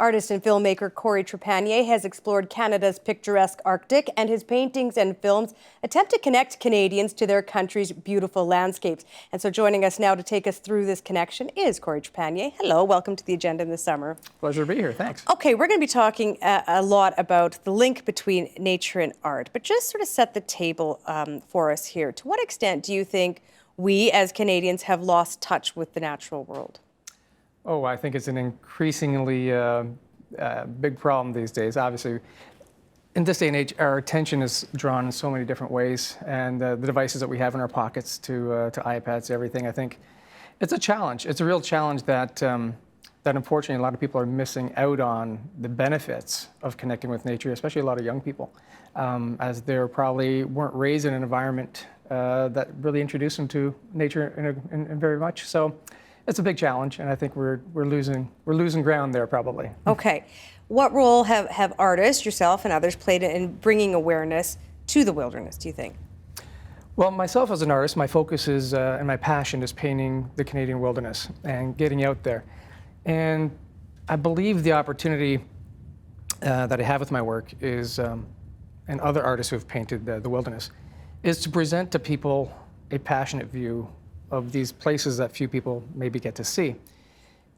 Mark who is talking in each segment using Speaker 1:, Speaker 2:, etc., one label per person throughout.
Speaker 1: Artist and filmmaker Cory Trépanier has explored Canada's picturesque Arctic, and his paintings and films attempt to connect Canadians to their country's beautiful landscapes. And so joining us now to take us through this connection is Cory Trépanier. Hello, welcome to the agenda in the summer.
Speaker 2: Pleasure to be here, thanks.
Speaker 1: Okay, we're going to be talking a lot about the link between nature and art, but just sort of set the table for us here. To what extent do you think we as Canadians have lost touch with the natural world?
Speaker 2: Oh, I think it's an increasingly big problem these days. Obviously, in this day and age, our attention is drawn in so many different ways, and the devices that we have in our pockets to iPads, everything, I think it's a challenge. It's a real challenge that, that unfortunately a lot of people are missing out on the benefits of connecting with nature, especially a lot of young people, as they probably weren't raised in an environment that really introduced them to nature in very much. So it's a big challenge, and I think we're losing ground there probably.
Speaker 1: Okay, what role have artists, yourself and others, played in bringing awareness to the wilderness, do you think?
Speaker 2: Well, myself as an artist, my focus is and my passion is painting the Canadian wilderness and getting out there. And I believe the opportunity that I have with my work is, and other artists who have painted the wilderness, is to present to people a passionate view of these places that few people maybe get to see.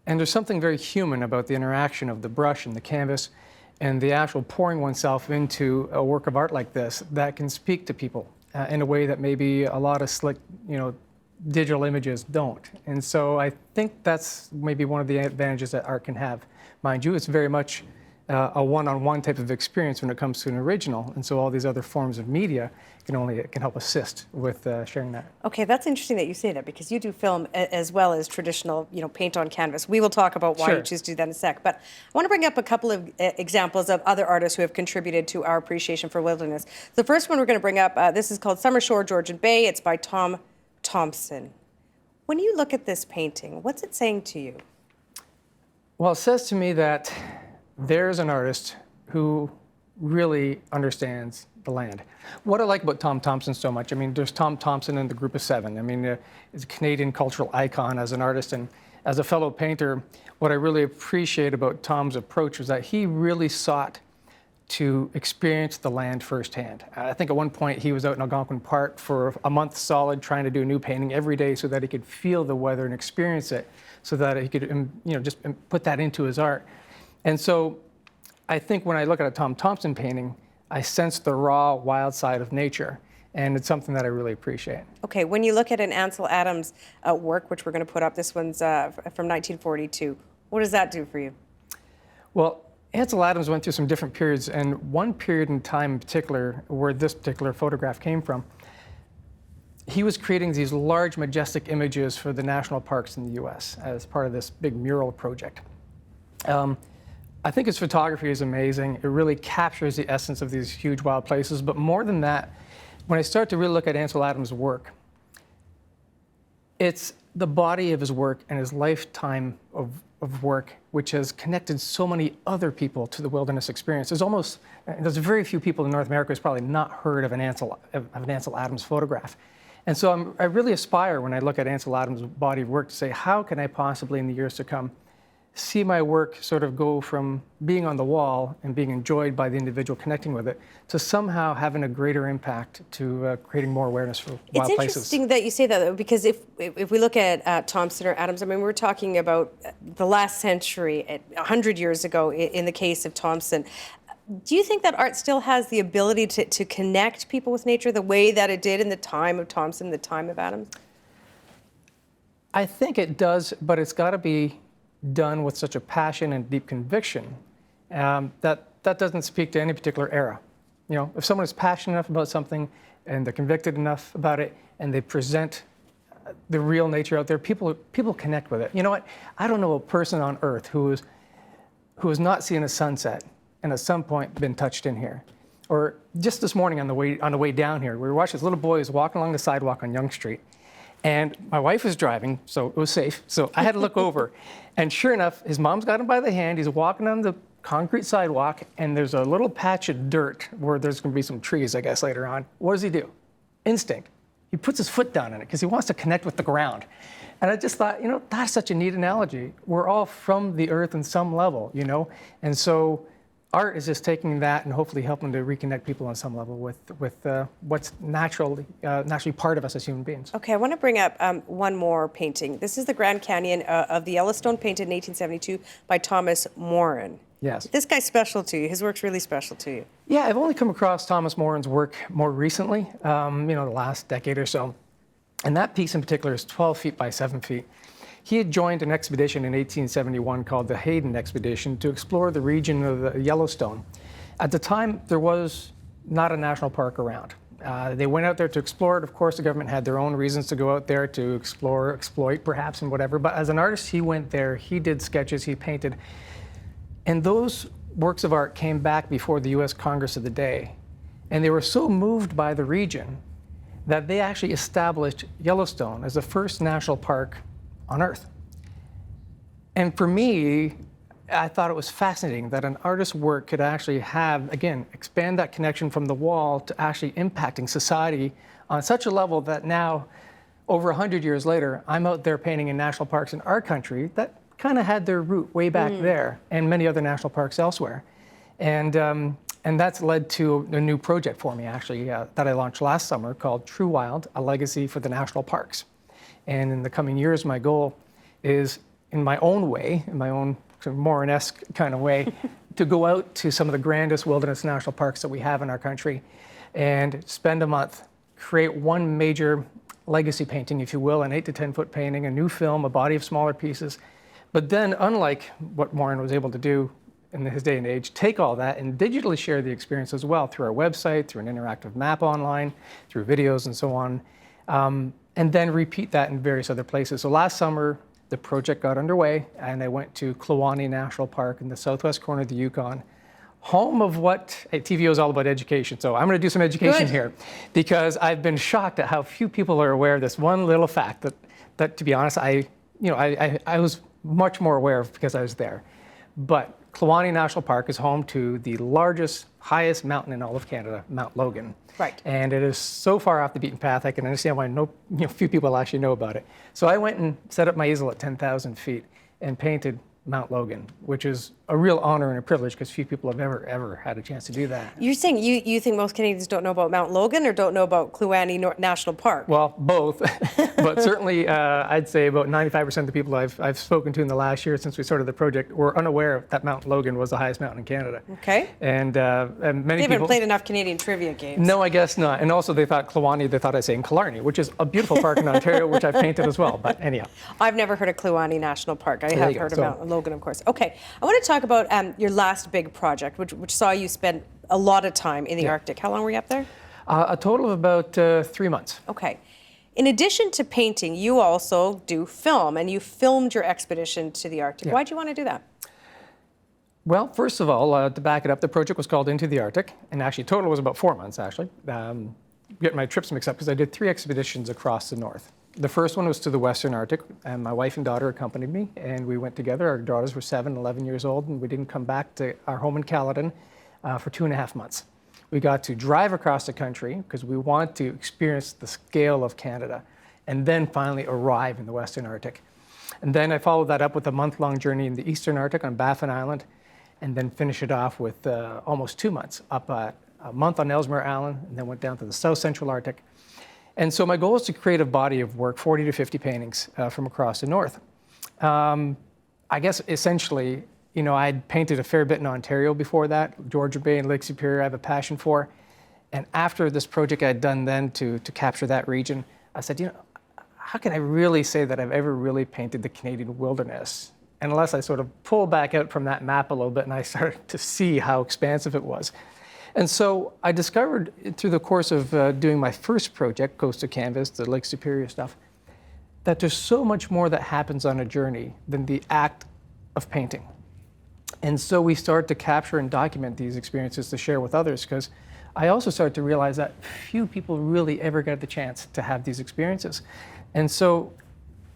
Speaker 2: And there's something very human about the interaction of the brush and the canvas and the actual pouring oneself into a work of art like this that can speak to people in a way that maybe a lot of slick, digital images don't. And so I think that's maybe one of the advantages that art can have. Mind you, it's very much a one-on-one type of experience when it comes to an original, and so all these other forms of media can help assist with sharing that.
Speaker 1: Okay, that's interesting that you say that, because you do film as well as traditional, paint on canvas. We will talk about why you choose to do that in a sec, but I want to bring up a couple of examples of other artists who have contributed to our appreciation for wilderness. The first one we're going to bring up, this is called Summer Shore, Georgian Bay. It's by Thompson. When you look at this painting, what's it saying to you?
Speaker 2: Well, it says to me that there's an artist who really understands the land. What I like about Tom Thompson so much, there's Tom Thompson and the Group of Seven. He's a Canadian cultural icon as an artist, and as a fellow painter, what I really appreciate about Tom's approach was that he really sought to experience the land firsthand. I think at one point he was out in Algonquin Park for a month solid trying to do a new painting every day so that he could feel the weather and experience it, so that he could just put that into his art. And so I think when I look at a Tom Thompson painting, I sense the raw, wild side of nature, and it's something that I really appreciate.
Speaker 1: Okay, when you look at an Ansel Adams work, which we're going to put up, this one's from 1942, what does that do for you?
Speaker 2: Well, Ansel Adams went through some different periods, and one period in time in particular, where this particular photograph came from, he was creating these large, majestic images for the national parks in the U.S. as part of this big mural project. I think his photography is amazing. It really captures the essence of these huge wild places. But more than that, when I start to really look at Ansel Adams' work, it's the body of his work and his lifetime of work, which has connected so many other people to the wilderness experience. There's very few people in North America who's probably not heard of an Ansel Adams photograph. And so I really aspire, when I look at Ansel Adams' body of work, to say, how can I possibly, in the years to come, see my work sort of go from being on the wall and being enjoyed by the individual connecting with it to somehow having a greater impact to creating more awareness for wild places.
Speaker 1: It's interesting that you say that, though, because if we look at Thompson or Adams, we're talking about the last century, 100 years ago in the case of Thompson. Do you think that art still has the ability to connect people with nature the way that it did in the time of Thompson, the time of Adams?
Speaker 2: I think it does, but it's got to be done with such a passion and deep conviction that doesn't speak to any particular era. If someone is passionate enough about something and they're convicted enough about it and they present the real nature out there, people connect with it. You know what? I don't know a person on earth who has not seen a sunset and at some point been touched in here. Or just this morning on the way down here, we were watching this little boy who's walking along the sidewalk on Yonge Street. And my wife was driving, so it was safe. So I had to look over. And sure enough, his mom's got him by the hand. He's walking on the concrete sidewalk, and there's a little patch of dirt where there's going to be some trees, I guess, later on. What does he do? Instinct. he puts his foot down in it because he wants to connect with the ground. And I just thought, that's such a neat analogy. We're all from the earth in some level, And so art is just taking that and hopefully helping to reconnect people on some level with what's naturally part of us as human beings.
Speaker 1: Okay, I want to bring up one more painting. This is the Grand Canyon of the Yellowstone, painted in 1872 by Thomas Morin.
Speaker 2: Yes.
Speaker 1: This guy's special to you. His work's really special to you.
Speaker 2: Yeah, I've only come across Thomas Morin's work more recently, the last decade or so. And that piece in particular is 12 feet by 7 feet. He had joined an expedition in 1871 called the Hazen expedition to explore the region of the Yellowstone. At the time, there was not a national park around. They went out there to explore it. Of course, the government had their own reasons to go out there to explore, exploit perhaps, and whatever. But as an artist, he went there, he did sketches, he painted. And those works of art came back before the US Congress of the day. And they were so moved by the region that they actually established Yellowstone as the first national park on Earth. And for me, I thought it was fascinating that an artist's work could actually expand that connection from the wall to actually impacting society on such a level that now, over 100 years later, I'm out there painting in national parks in our country that kind of had their root way back there, and many other national parks elsewhere. And that's led to a new project for me, actually, that I launched last summer called True Wild, A Legacy for the National Parks. And in the coming years, my goal is, in my own way, in my own sort of Morin-esque kind of way, to go out to some of the grandest wilderness national parks that we have in our country and spend a month, create one major legacy painting, if you will, an 8 to 10 foot painting, a new film, a body of smaller pieces. But then, unlike what Morin was able to do in his day and age, take all that and digitally share the experience as well through our website, through an interactive map online, through videos and so on, and then repeat that in various other places. So last summer, the project got underway, and I went to Kluane National Park in the southwest corner of the Yukon, home of TVO is all about education. So I'm going to do some education here, because I've been shocked at how few people are aware of this one little fact that to be honest, I was much more aware of because I was there. But Kluane National Park is home to the largest, highest mountain in all of Canada, Mount Logan.
Speaker 1: Right.
Speaker 2: And it is so far off the beaten path, I can understand why few people actually know about it. So I went and set up my easel at 10,000 feet and painted Mount Logan, which is a real honor and a privilege because few people have ever had a chance to do that.
Speaker 1: You're saying you think most Canadians don't know about Mount Logan or don't know about Kluane National Park?
Speaker 2: Well, both, but certainly I'd say about 95% of the people I've spoken to in the last year since we started the project were unaware that Mount Logan was the highest mountain in Canada.
Speaker 1: Okay.
Speaker 2: And many
Speaker 1: they
Speaker 2: people
Speaker 1: haven't played enough Canadian trivia games.
Speaker 2: No, I guess not. And also they thought Kluane, they thought I say in Killarney, which is a beautiful park in Ontario, which I've painted as well. But anyhow.
Speaker 1: I've never heard of Kluane National Park. I have heard of Mount Logan, of course. Okay. I want to talk about your last big project, which saw you spend a lot of time in the Arctic. How long were you up there?
Speaker 2: A total of about 3 months.
Speaker 1: Okay. In addition to painting, you also do film, and you filmed your expedition to the Arctic.
Speaker 2: Yeah.
Speaker 1: Why'd you want to do that?
Speaker 2: Well, first of all, to back it up, the project was called Into the Arctic, and actually total was about 4 months, actually. Get my trips mixed up because I did 3 expeditions across the north. The first one was to the Western Arctic, and my wife and daughter accompanied me, and we went together. Our daughters were 7 and 11 years old, and we didn't come back to our home in Caledon for 2.5 months. We got to drive across the country because we want to experience the scale of Canada, and then finally arrive in the Western Arctic. And then I followed that up with a month-long journey in the Eastern Arctic on Baffin Island, and then finish it off with almost 2 months, up a month on Ellesmere Island, and then went down to the South Central Arctic. And so my goal is to create a body of work, 40 to 50 paintings from across the north. I guess essentially, I'd painted a fair bit in Ontario before that, Georgia Bay and Lake Superior I have a passion for. And after this project I'd done then to capture that region, I said, how can I really say that I've ever really painted the Canadian wilderness? Unless I sort of pull back out from that map a little bit and I started to see how expansive it was. And so I discovered through the course of doing my first project, Coast to Canvas, the Lake Superior stuff, that there's so much more that happens on a journey than the act of painting. And so we start to capture and document these experiences to share with others, because I also started to realize that few people really ever get the chance to have these experiences. And so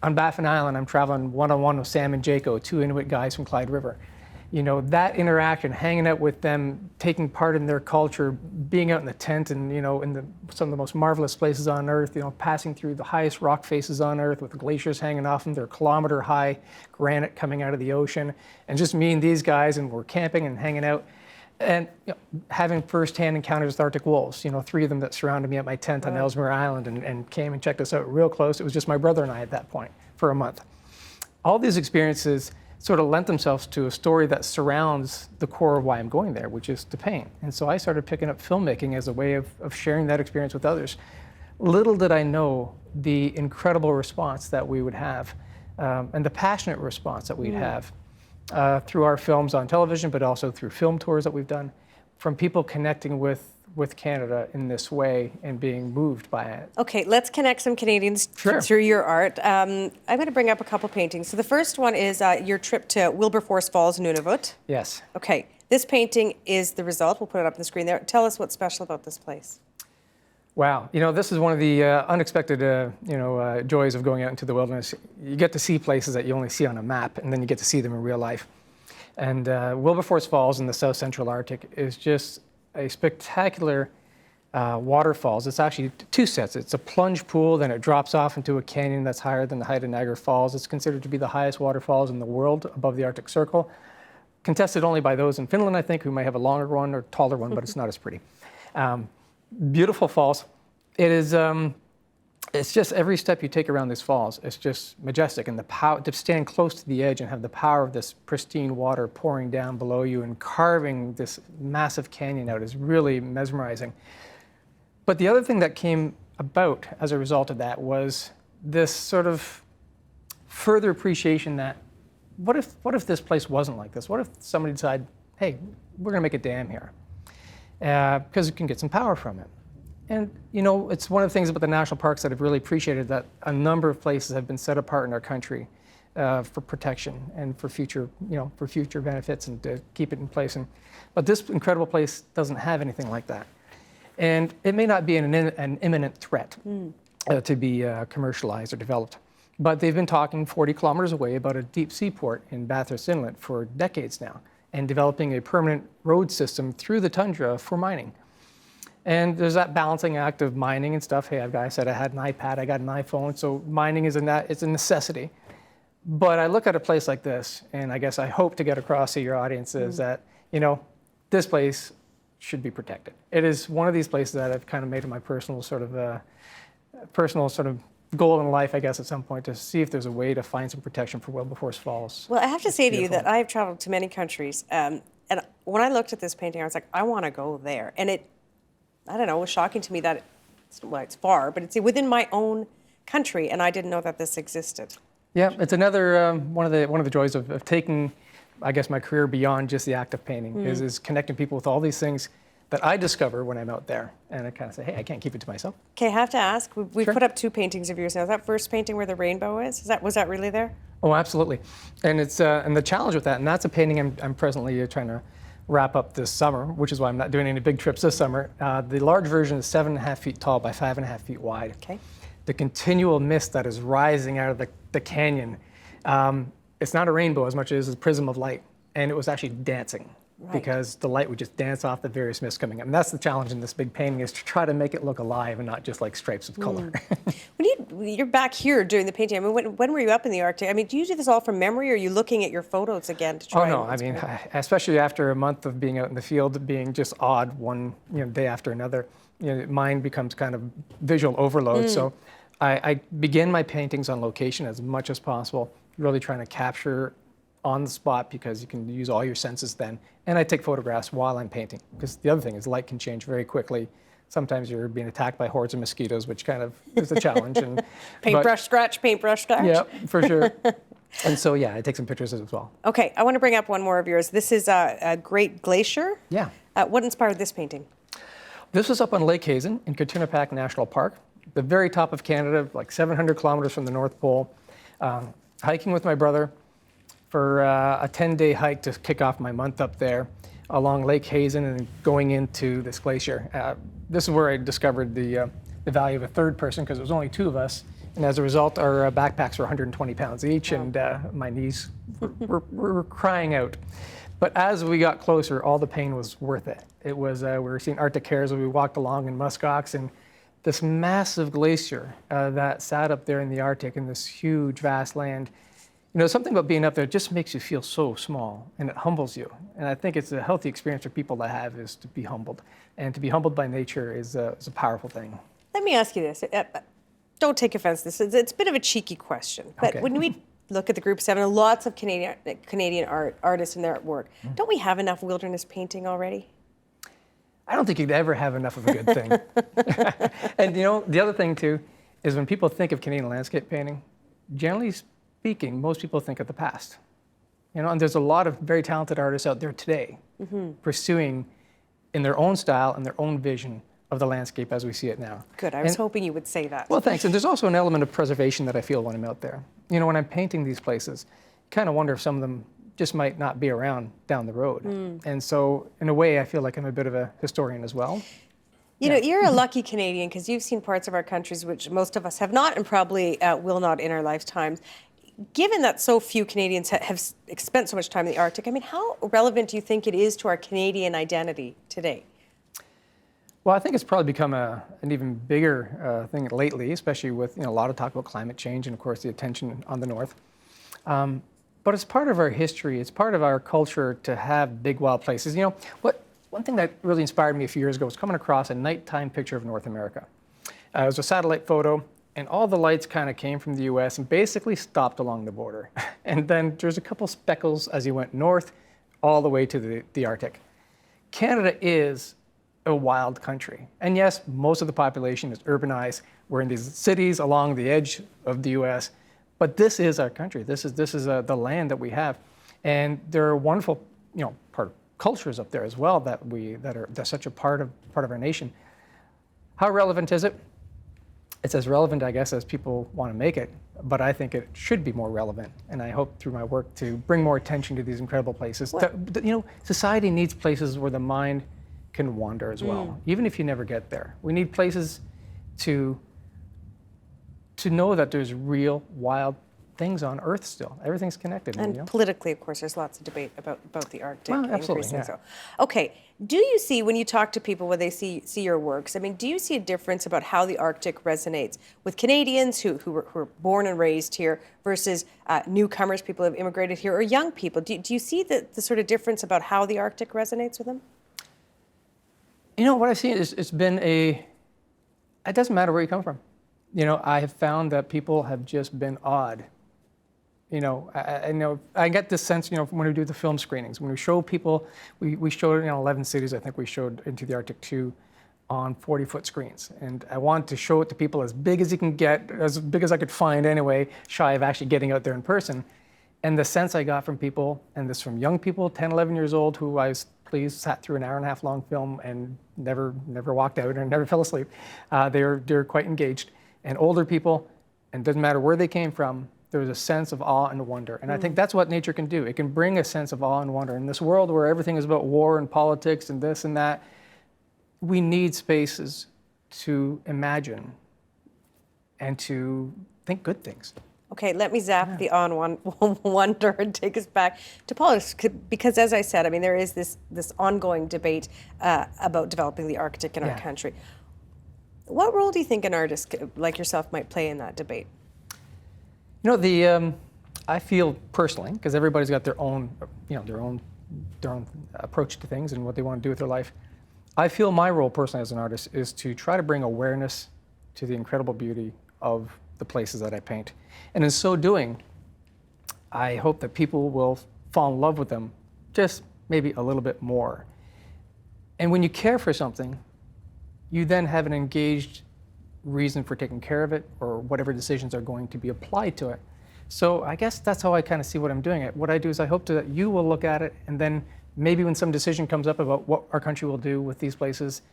Speaker 2: on Baffin Island, I'm traveling one-on-one with Sam and Jaco, 2 Inuit guys from Clyde River. you know, that interaction, hanging out with them, taking part in their culture, being out in the tent and, you know, in some of the most marvelous places on Earth, you know, passing through the highest rock faces on Earth with glaciers hanging off them, they're kilometer-high granite coming out of the ocean, and just me and these guys, and we're camping and hanging out, and you know, having first-hand encounters with Arctic wolves, you know, 3 of them that surrounded me at my tent on Ellesmere Island and came and checked us out real close. It was just my brother and I at that point for a month. All these experiences sort of lent themselves to a story that surrounds the core of why I'm going there, which is to paint. And so I started picking up filmmaking as a way of sharing that experience with others. Little did I know the incredible response that we would have, and the passionate response that we'd have through our films on television, but also through film tours that we've done, from people connecting with Canada in this way and being moved by it.
Speaker 1: Okay, let's connect some Canadians through your art. I'm going to bring up a couple paintings. So the first one is your trip to Wilberforce Falls, Nunavut.
Speaker 2: Yes.
Speaker 1: Okay, this painting is the result. We'll put it up on the screen there. Tell us what's special about this place.
Speaker 2: Wow, you know, this is one of the unexpected, joys of going out into the wilderness. You get to see places that you only see on a map, and then you get to see them in real life. And Wilberforce Falls in the South Central Arctic is just a spectacular waterfalls. It's actually 2 sets. It's a plunge pool, then it drops off into a canyon that's higher than the height of Niagara Falls. It's considered to be the highest waterfalls in the world above the Arctic Circle. Contested only by those in Finland, I think, who may have a longer one or taller one, but it's not as pretty. Beautiful falls. It is, it's just every step you take around these falls, it's just majestic. And the power, to stand close to the edge and have the power of this pristine water pouring down below you and carving this massive canyon out is really mesmerizing. But the other thing that came about as a result of that was this sort of further appreciation that what if this place wasn't like this? What if somebody decided, hey, we're going to make a dam here? Because you can get some power from it. And, you know, it's one of the things about the national parks that I've really appreciated, that a number of places have been set apart in our country for protection and for future, for future benefits and to keep it in place. But this incredible place doesn't have anything like that. And it may not be an imminent threat to be commercialized or developed. But they've been talking 40 kilometers away about a deep seaport in Bathurst Inlet for decades now, and developing a permanent road system through the tundra for mining. And there's that balancing act of mining and stuff. Hey, I said I had an iPad, I got an iPhone, so mining is it's a necessity. But I look at a place like this, and I guess I hope to get across to your audiences that, this place should be protected. It is one of these places that I've kind of made it my personal sort of goal in life, I guess, at some point, to see if there's a way to find some protection for Wilberforce Falls.
Speaker 1: Well, I have to say to you that I have traveled to many countries, and when I looked at this painting, I was like, I want to go there. And it was shocking to me that it's far, but it's within my own country, and I didn't know that this existed.
Speaker 2: Yeah, it's another one of the joys of taking, I guess, my career beyond just the act of painting, is connecting people with all these things that I discover when I'm out there, and I kind of say, hey, I can't keep it to myself.
Speaker 1: Okay, I have to ask, we put up 2 paintings of yours now. Is that first painting where the rainbow is? Was that really there?
Speaker 2: Oh, absolutely. And it's and the challenge with that, and that's a painting I'm presently trying to wrap up this summer, which is why I'm not doing any big trips this summer. The large version is 7.5 feet tall by 5.5 feet wide. Okay. The continual mist that is rising out of the canyon, it's not a rainbow as much as a prism of light, and it was actually dancing. Right. Because the light would just dance off the various mists coming up. And that's the challenge in this big painting, is to try to make it look alive and not just like stripes of color.
Speaker 1: When you're back here doing the painting, I mean, when were you up in the Arctic? I mean, do you do this all from memory, or are you looking at your photos again to try?
Speaker 2: Oh, no, I mean, especially after a month of being out in the field, being just odd one day after another, mine becomes kind of visual overload. So I begin my paintings on location as much as possible, really trying to capture on the spot, because you can use all your senses then. And I take photographs while I'm painting, because the other thing is light can change very quickly. Sometimes you're being attacked by hordes of mosquitoes, which kind of is a challenge.
Speaker 1: Paintbrush scratch.
Speaker 2: Yeah, for sure. And so, yeah, I take some pictures as well.
Speaker 1: Okay, I want to bring up one more of yours. This is a Great Glacier.
Speaker 2: Yeah.
Speaker 1: What inspired this painting?
Speaker 2: This was up on Lake Hazen in Katunapak National Park, the very top of Canada, like 700 kilometers from the North Pole. Hiking with my brother for a 10-day hike to kick off my month up there along Lake Hazen and going into this glacier. This is where I discovered the value of a third person, because it was only 2 of us. And as a result, our backpacks were 120 pounds each, and my knees were crying out. But as we got closer, all the pain was worth it. It was, we were seeing Arctic hares as we walked along in muskox, and this massive glacier that sat up there in the Arctic in this huge, vast land. You know, something about being up there just makes you feel so small, and it humbles you. And I think it's a healthy experience for people to have, is to be humbled. And to be humbled by nature is a powerful thing.
Speaker 1: Let me ask you this. Don't take offense to this. It's a bit of a cheeky question. But
Speaker 2: Okay.
Speaker 1: when we look at the Group 7, lots of Canadian artists and their work, don't we have enough wilderness painting already?
Speaker 2: I don't think you'd ever have enough of a good thing. And you know, the other thing too, is when people think of Canadian landscape painting, generally speaking, most people think of the past. You know, and there's a lot of very talented artists out there today pursuing in their own style and their own vision of the landscape as we see it now.
Speaker 1: Good. I was hoping you would say that.
Speaker 2: Well, thanks. And there's also an element of preservation that I feel when I'm out there. You know, when I'm painting these places, I kind of wonder if some of them just might not be around down the road. And so, in a way, I feel like I'm a bit of a historian as well.
Speaker 1: You know, you're a lucky Canadian because you've seen parts of our countries which most of us have not and probably will not in our lifetimes. Given that so few Canadians have spent so much time in the Arctic, I mean, how relevant do you think it is to our Canadian identity today?
Speaker 2: Well, I think it's probably become an even bigger thing lately, especially with, you know, a lot of talk about climate change and, of course, the attention on the north. But it's part of our history. It's part of our culture to have big, wild places. You know, one thing that really inspired me a few years ago was coming across a nighttime picture of North America. It was a satellite photo, and all the lights kind of came from the U.S. and basically stopped along the border. And then there's a couple speckles as you went north, all the way to the Arctic. Canada is a wild country. And yes, most of the population is urbanized. We're in these cities along the edge of the U.S., but this is our country. This is the land that we have, and there are wonderful, you know, part of cultures up there as well that are such a part of our nation. How relevant is it? It's as relevant, I guess, as people want to make it, but I think it should be more relevant, and I hope through my work to bring more attention to these incredible places. You know, society needs places where the mind can wander as well, even if you never get there. We need places to know that there's real wild things on Earth still. Everything's connected.
Speaker 1: And
Speaker 2: you know?
Speaker 1: politically, of course, there's lots of debate about the Arctic.
Speaker 2: Well, absolutely,
Speaker 1: increasing
Speaker 2: yeah.
Speaker 1: so. Okay, do you see, when you talk to people, when they see your works, I mean, do you see a difference about how the Arctic resonates with Canadians who were born and raised here versus newcomers, people who have immigrated here, or young people? Do you see the sort of difference about how the Arctic resonates with them?
Speaker 2: You know, what I've seen is it doesn't matter where you come from. You know, I have found that people have just been awed. You know, I know I get this sense, you know, when we do the film screenings, when we show people, we showed in 11 cities, I think we showed Into the Arctic 2 on 40-foot screens. And I want to show it to people as big as you can get, as big as I could find anyway, shy of actually getting out there in person. And the sense I got from people, and this from young people, 10, 11 years old, who I was pleased sat through an hour-and-a-half long film and never walked out and never fell asleep. They're quite engaged. And older people, and it doesn't matter where they came from, there was a sense of awe and wonder. And I think that's what nature can do. It can bring a sense of awe and wonder. In this world where everything is about war and politics and this and that, we need spaces to imagine and to think good things.
Speaker 1: Okay, let me zap the wonder and take us back to politics, because as I said, I mean, there is this ongoing debate about developing the Arctic in our country. What role do you think an artist like yourself might play in that debate?
Speaker 2: You know, I feel personally, because everybody's got their own, you know, their own approach to things and what they want to do with their life. I feel my role personally as an artist is to try to bring awareness to the incredible beauty of the places that I paint. And in so doing, I hope that people will fall in love with them just maybe a little bit more. And when you care for something, you then have an engaged reason for taking care of it, or whatever decisions are going to be applied to it. So I guess that's how I kind of see what I'm doing. What I do is I hope that you will look at it, and then maybe when some decision comes up about what our country will do with these places,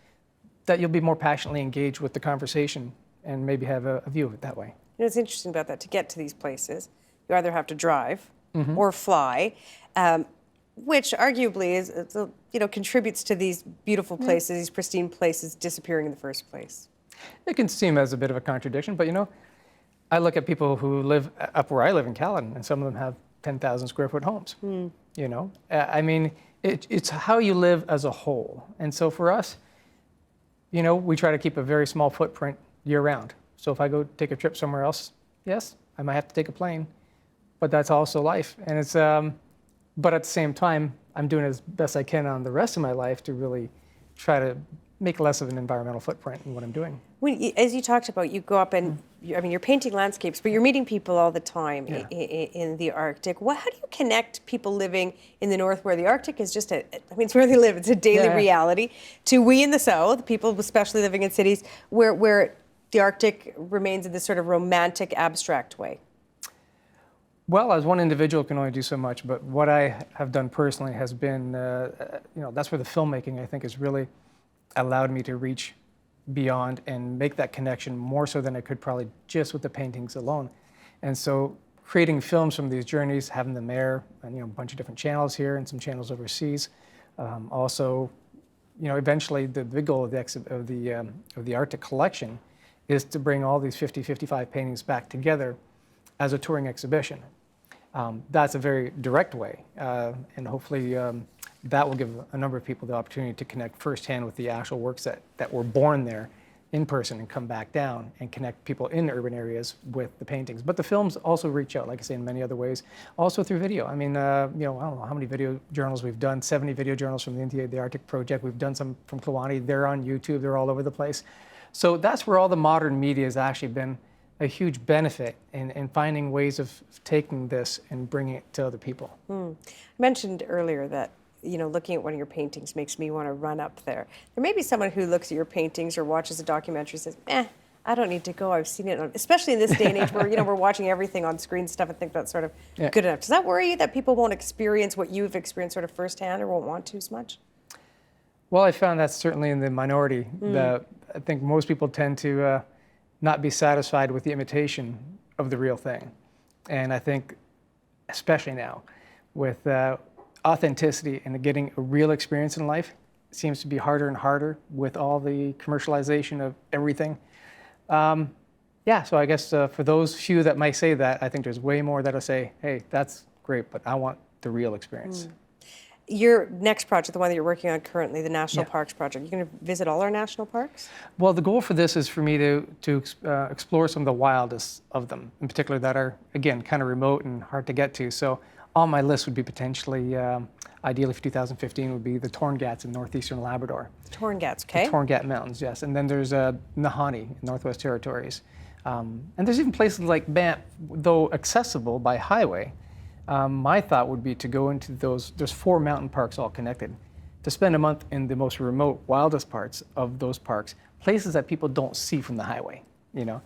Speaker 2: that you'll be more passionately engaged with the conversation and maybe have a view of it that way.
Speaker 1: You know, what's interesting about that, to get to these places, you either have to drive or fly, which arguably is, you know, contributes to these beautiful places, these pristine places disappearing in the first place.
Speaker 2: It can seem as a bit of a contradiction, but you know, I look at people who live up where I live in Caledon, and some of them have 10,000 square foot homes. you know? I mean, it's how you live as a whole. And so for us, you know, we try to keep a very small footprint year-round. So if I go take a trip somewhere else, yes, I might have to take a plane, but that's also life. And it's, but at the same time, I'm doing as best I can on the rest of my life to really try to make less of an environmental footprint in what I'm doing.
Speaker 1: As you talked about, you go up and, I mean, you're painting landscapes, but you're meeting people all the time in the Arctic. How do you connect people living in the North, where the Arctic is just it's where they live, it's a daily reality, to we in the South, people especially living in cities, where the Arctic remains in this sort of romantic, abstract way?
Speaker 2: Well, as one individual can only do so much, but what I have done personally has been, you know, that's where the filmmaking, I think, has really allowed me to reach beyond and make that connection more so than I could probably just with the paintings alone. And so creating films from these journeys, having them air, and, you know, a bunch of different channels here and some channels overseas. Also, you know, eventually the big goal of the Arctic collection is to bring all these 55 paintings back together as a touring exhibition. That's a very direct way, and hopefully that will give a number of people the opportunity to connect firsthand with the actual works that were born there in person and come back down and connect people in urban areas with the paintings. But the films also reach out, like I say, in many other ways, also through video. I mean, you know, I don't know how many video journals we've done, 70 video journals from the Arctic Project. We've done some from Kluane. They're on YouTube. They're all over the place. So that's where all the modern media has actually been a huge benefit in finding ways of taking this and bringing it to other people.
Speaker 1: I mentioned earlier that, you know, looking at one of your paintings makes me want to run up there. There may be someone who looks at your paintings or watches a documentary and says, I don't need to go, I've seen it, especially in this day and age where, you know, we're watching everything on screen stuff and think that's sort of good enough. Does that worry you that people won't experience what you've experienced sort of firsthand or won't want to as much?
Speaker 2: Well, I found that's certainly in the minority. I think most people tend to not be satisfied with the imitation of the real thing. And I think, especially now, with authenticity and getting a real experience in life, it seems to be harder and harder with all the commercialization of everything. Yeah, so I guess for those few that might say that, I think there's way more that'll say, hey, that's great, but I want the real experience.
Speaker 1: Your next project, the one that you're working on currently, the National Parks Project, you're going to visit all our national parks?
Speaker 2: Well, the goal for this is for me to explore some of the wildest of them, in particular that are, again, kind of remote and hard to get to. So on my list would be potentially, ideally for 2015, would be the Torngat's in northeastern Labrador.
Speaker 1: Torngat's, okay.
Speaker 2: The Torngat Mountains, yes. And then there's Nahanni in Northwest Territories. And there's even places like Banff, though accessible by highway. My thought would be to go into there's 4 mountain parks all connected, to spend a month in the most remote, wildest parts of those parks, places that people don't see from the highway, you know.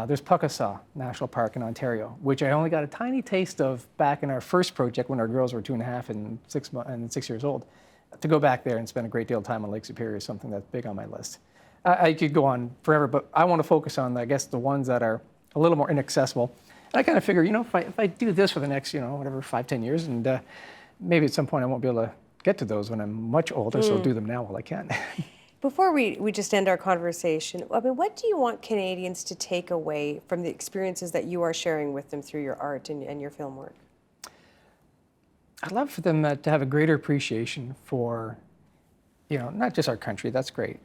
Speaker 2: There's Puckasaw National Park in Ontario, which I only got a tiny taste of back in our first project when our girls were 2.5 and 6 years old. To go back there and spend a great deal of time on Lake Superior is something that's big on my list. I could go on forever, but I want to focus on, I guess, the ones that are a little more inaccessible. And I kind of figure, you know, if I do this for the next, you know, whatever, 5-10 years, and maybe at some point I won't be able to get to those when I'm much older, so I'll do them now while I can.
Speaker 1: Before we just end our conversation, I mean, what do you want Canadians to take away from the experiences that you are sharing with them through your art and your film work?
Speaker 2: I'd love for them to have a greater appreciation for, you know, not just our country, that's great,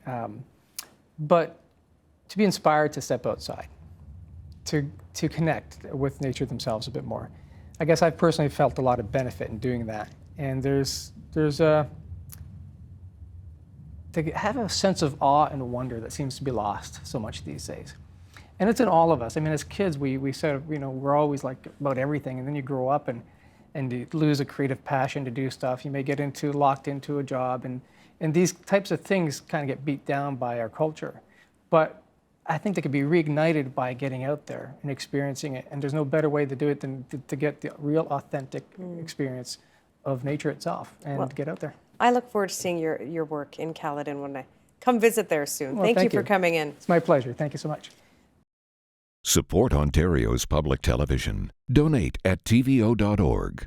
Speaker 2: but to be inspired to step outside, to connect with nature themselves a bit more. I guess I've personally felt a lot of benefit in doing that. And there's to have a sense of awe and wonder that seems to be lost so much these days. And it's in all of us. I mean, as kids, we sort of, you know, we're always like about everything, and then you grow up and you lose a creative passion to do stuff. You may get locked into a job, and these types of things kind of get beat down by our culture. But I think they could be reignited by getting out there and experiencing it. And there's no better way to do it than to get the real authentic experience of nature itself and get out there.
Speaker 1: I look forward to seeing your work in Caledon when I come visit there soon.
Speaker 2: Well,
Speaker 1: thank you for coming in.
Speaker 2: It's my pleasure. Thank you so much.
Speaker 3: Support Ontario's public television. Donate at tvo.org.